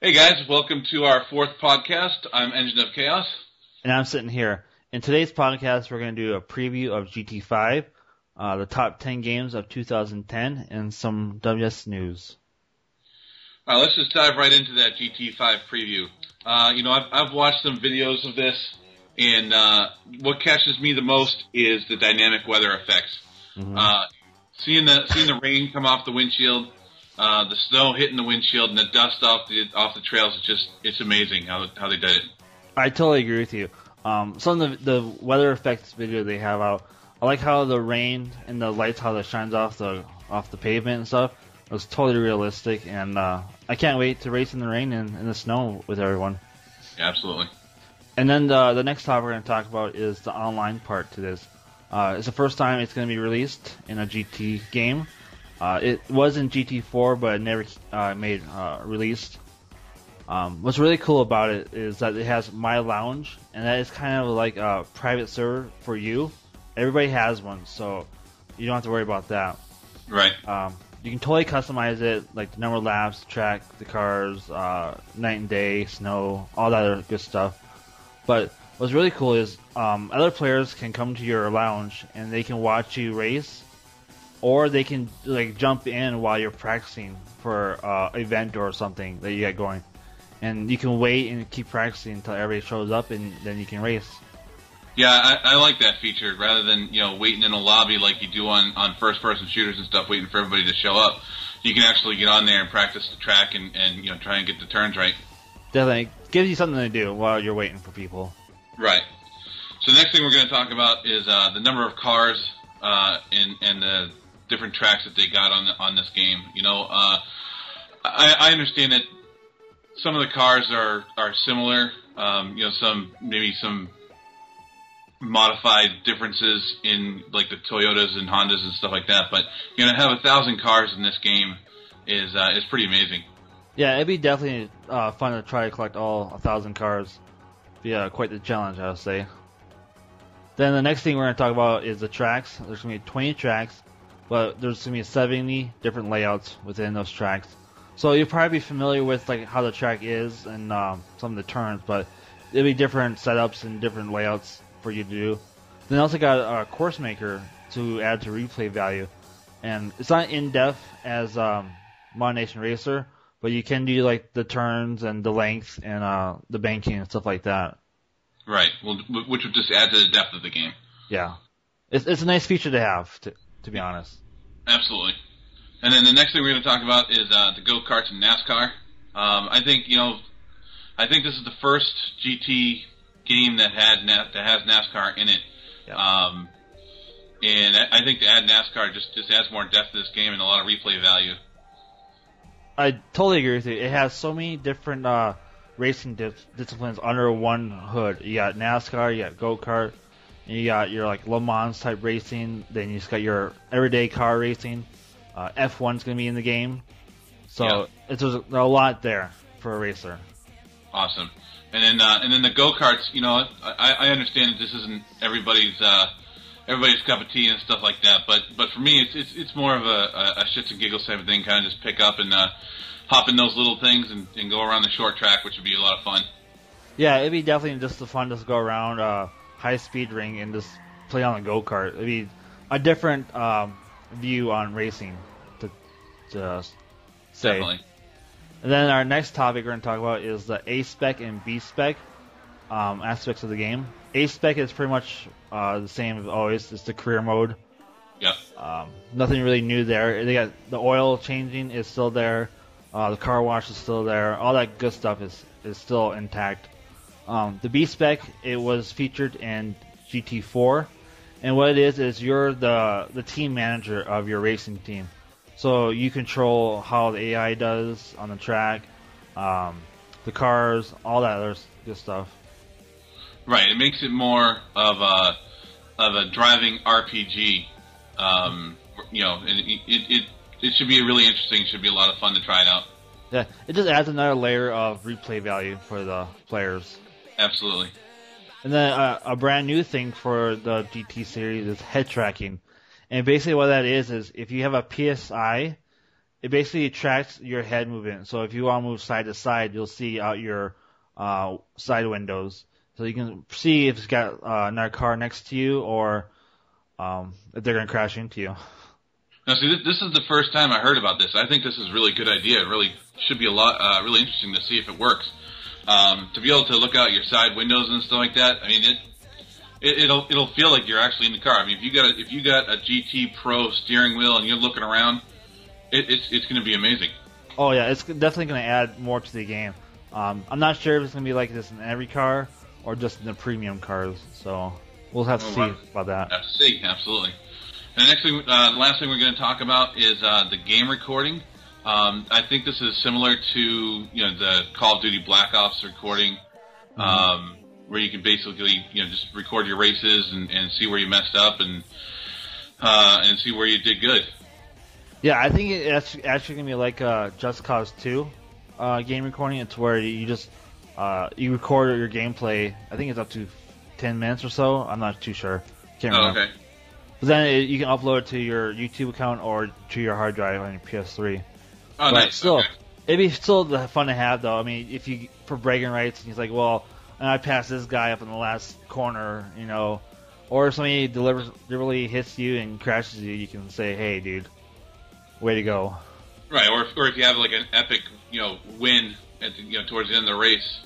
Hey guys, welcome to our fourth podcast. I'm Engine of Chaos. And I'm sitting here. In today's podcast, we're going to do a preview of GT5, the top 10 games of 2010, and some WS news. All right, let's just dive right into that GT5 preview. I've watched some videos of this, and what catches me the most is the dynamic weather effects. Mm-hmm. Seeing the rain come off the windshield, the snow hitting the windshield, and the dust off the trails, it's amazing how they did it. I totally agree with you. Some of the weather effects video they have out, I like how the rain and the lights, how that shines off the pavement and stuff. It was totally realistic, and I can't wait to race in the rain and in the snow with everyone. Yeah, absolutely. And then the next topic we're going to talk about is the online part to this. It's the first time it's going to be released in a GT game. It was in GT4, but it never made released. What's really cool about it is that it has My Lounge, and that is kind of like a private server for you. Everybody has one, so you don't have to worry about that. Right. You can totally customize it, like the number of laps, track, the cars, night and day, snow, all that other good stuff. But what's really cool is other players can come to your lounge and they can watch you race, or they can like jump in while you're practicing for an event or something that you got going. And you can wait and keep practicing until everybody shows up, and then you can race. Yeah, I like that feature rather than waiting in a lobby like you do on first-person shooters and stuff, waiting for everybody to show up. You can actually get on there and practice the track and try and get the turns right. Definitely gives you something to do while you're waiting for people. Right. So the next thing we're going to talk about is the number of cars and the different tracks that they got on this game. I understand that some of the cars are similar. Some modified differences in like the Toyotas and Hondas and stuff like that. But to have 1,000 cars in this game is pretty amazing. Yeah, it'd be definitely fun to try to collect all 1,000 cars. Be quite the challenge, I would say. Then the next thing we're going to talk about is the tracks. There's going to be 20 tracks, but there's going to be 70 different layouts within those tracks. So you'll probably be familiar with like how the track is and some of the turns, but it'll be different setups and different layouts for you to do. Then also got a course maker to add to replay value, and it's not in depth as Mod Nation Racer, but you can do like the turns and the length and the banking and stuff like that. Right. Well, which would just add to the depth of the game. Yeah, it's a nice feature to have, to be honest. Absolutely. And then the next thing we're going to talk about is the go-karts and NASCAR. I think this is the first GT game that has NASCAR in it. Yep. And I think to add NASCAR just adds more depth to this game and a lot of replay value. I totally agree with you. It has so many different racing disciplines under one hood. You got NASCAR, you got go-kart, and you got your like Le Mans type racing. Then you just got your everyday car racing. F1's going to be in the game. So there's a lot there for a racer. Awesome. And then the go-karts, I understand that this isn't everybody's cup of tea and stuff like that, but for me it's more of a shits and giggles type of thing, kind of just pick up and hop in those little things and go around the short track, which would be a lot of fun. Yeah, it'd be definitely just the fun to go around high speed ring and just play on a go-kart. It'd be a different view on racing to say. Definitely. And then our next topic we're going to talk about is the A-Spec and B-Spec aspects of the game. A-Spec is pretty much the same as always. It's the career mode. Yep. Nothing really new there. They got the oil changing is still there. The car wash is still there. All that good stuff is still intact. The B-Spec, it was featured in GT4. And what it is you're the team manager of your racing team. So you control how the AI does on the track, the cars, all that other good stuff. Right. It makes it more of a driving RPG. And it should be really interesting. It should be a lot of fun to try it out. Yeah, it just adds another layer of replay value for the players. Absolutely. And then a brand new thing for the GT series is head tracking. And basically what that is if you have a PSI, it basically tracks your head movement. So if you want to move side to side, you'll see out your side windows. So you can see if it's got another car next to you or if they're going to crash into you. Now, see, this is the first time I heard about this. I think this is a really good idea. It really should be really interesting to see if it works. To be able to look out your side windows and stuff like that, I mean, it'll feel like you're actually in the car. I mean, if you got a GT Pro steering wheel and you're looking around, it's going to be amazing. Oh yeah, it's definitely going to add more to the game. I'm not sure if it's going to be like this in every car or just in the premium cars. So we'll have to see about that. Have to see, absolutely. And the next thing, the last thing we're going to talk about is the game recording. I think this is similar to the Call of Duty Black Ops recording, where you can basically just record your races and see where you messed up and see where you did good. Yeah, I think it's actually going to be like Just Cause 2 game recording. It's where you just you record your gameplay. I think it's up to 10 minutes or so. I'm not too sure. Can't remember. Okay. But then you can upload it to your YouTube account or to your hard drive on your PS3. Oh, but nice. Still, okay. It'd be still fun to have, though. I mean, if you for bragging rights, and he's like, well, and I passed this guy up in the last corner, or if somebody deliberately hits you and crashes you, you can say, hey, dude, way to go. Right, or if you have like an epic, win at towards the end of the race.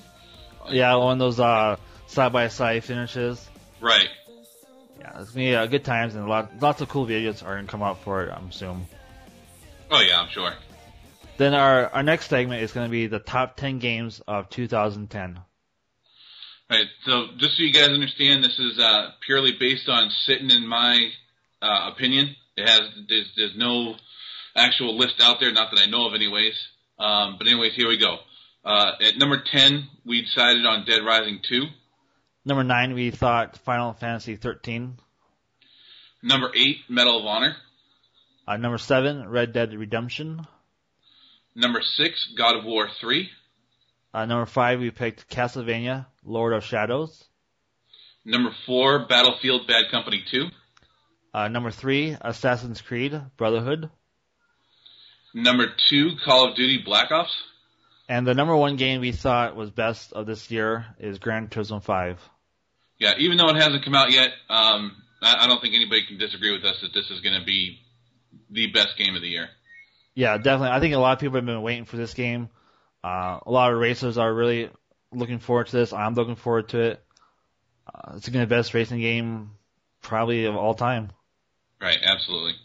Yeah, one of those side-by-side finishes. Right. Yeah, it's gonna be good times and lots of cool videos are gonna come out for it, I'm assuming. Oh yeah, I'm sure. Then our next segment is gonna be the top 10 games of 2010. Right. So just so you guys understand, this is purely based on sitting in my opinion. There's no actual list out there, not that I know of, anyways. But anyways, here we go. At number 10, we decided on Dead Rising 2. Number 9, we thought Final Fantasy 13. Number 8, Medal of Honor. Number 7, Red Dead Redemption. Number 6, God of War 3. Number 5, we picked Castlevania, Lord of Shadows. Number 4, Battlefield Bad Company 2. Number 3, Assassin's Creed, Brotherhood. Number 2, Call of Duty Black Ops. And the number 1 game we thought was best of this year is Gran Turismo 5. Yeah, even though it hasn't come out yet, I don't think anybody can disagree with us that this is going to be the best game of the year. Yeah, definitely. I think a lot of people have been waiting for this game. A lot of racers are really looking forward to this. I'm looking forward to it. It's going to be the best racing game probably of all time. Right, absolutely.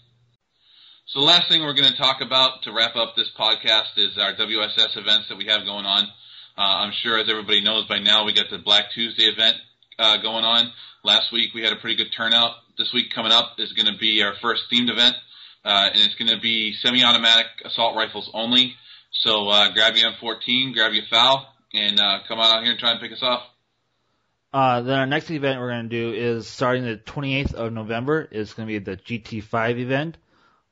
So the last thing we're going to talk about to wrap up this podcast is our WSS events that we have going on. I'm sure, as everybody knows by now, we got the Black Tuesday event going on. Last week we had a pretty good turnout. This week coming up is going to be our first themed event, and it's going to be semi-automatic assault rifles only. So grab your M14, grab your FAL, and come on out here and try and pick us off. Then our next event we're going to do is starting the 28th of November. It's going to be the GT5 event.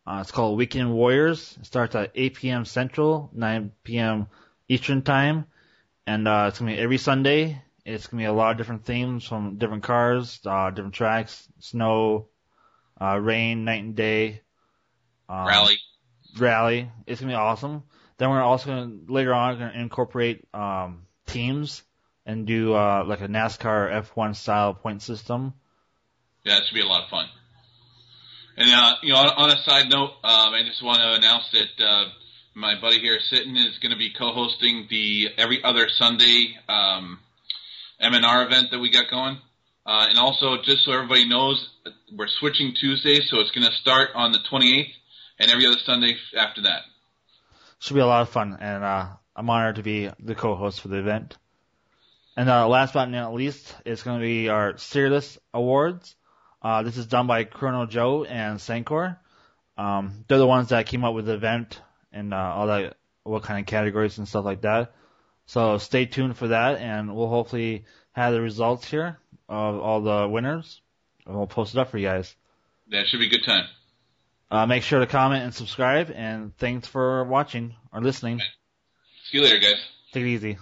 It's called Weekend Warriors. It starts at 8 p.m. Central, 9 p.m. Eastern Time. And it's going to be every Sunday. It's going to be a lot of different themes from different cars, different tracks, snow, rain, night and day. Rally. It's going to be awesome. Then we're also going to, later on, going to incorporate teams and do like a NASCAR F1 style point system. Yeah, it should be a lot of fun. And, on a side note, I just want to announce that my buddy here sitting is going to be co-hosting the every other Sunday M&R event that we got going. And also, just so everybody knows, we're switching Tuesdays, so it's going to start on the 28th and every other Sunday after that. Should be a lot of fun, and I'm honored to be the co-host for the event. And last but not least, it's going to be our Seerless Awards. This is done by Chrono Joe and Sancor. They're the ones that came up with the event and all that, what kind of categories and stuff like that. So stay tuned for that, and we'll hopefully have the results here of all the winners, and we'll post it up for you guys. That should be a good time. Make sure to comment and subscribe, and thanks for watching or listening. See you later, guys. Take it easy.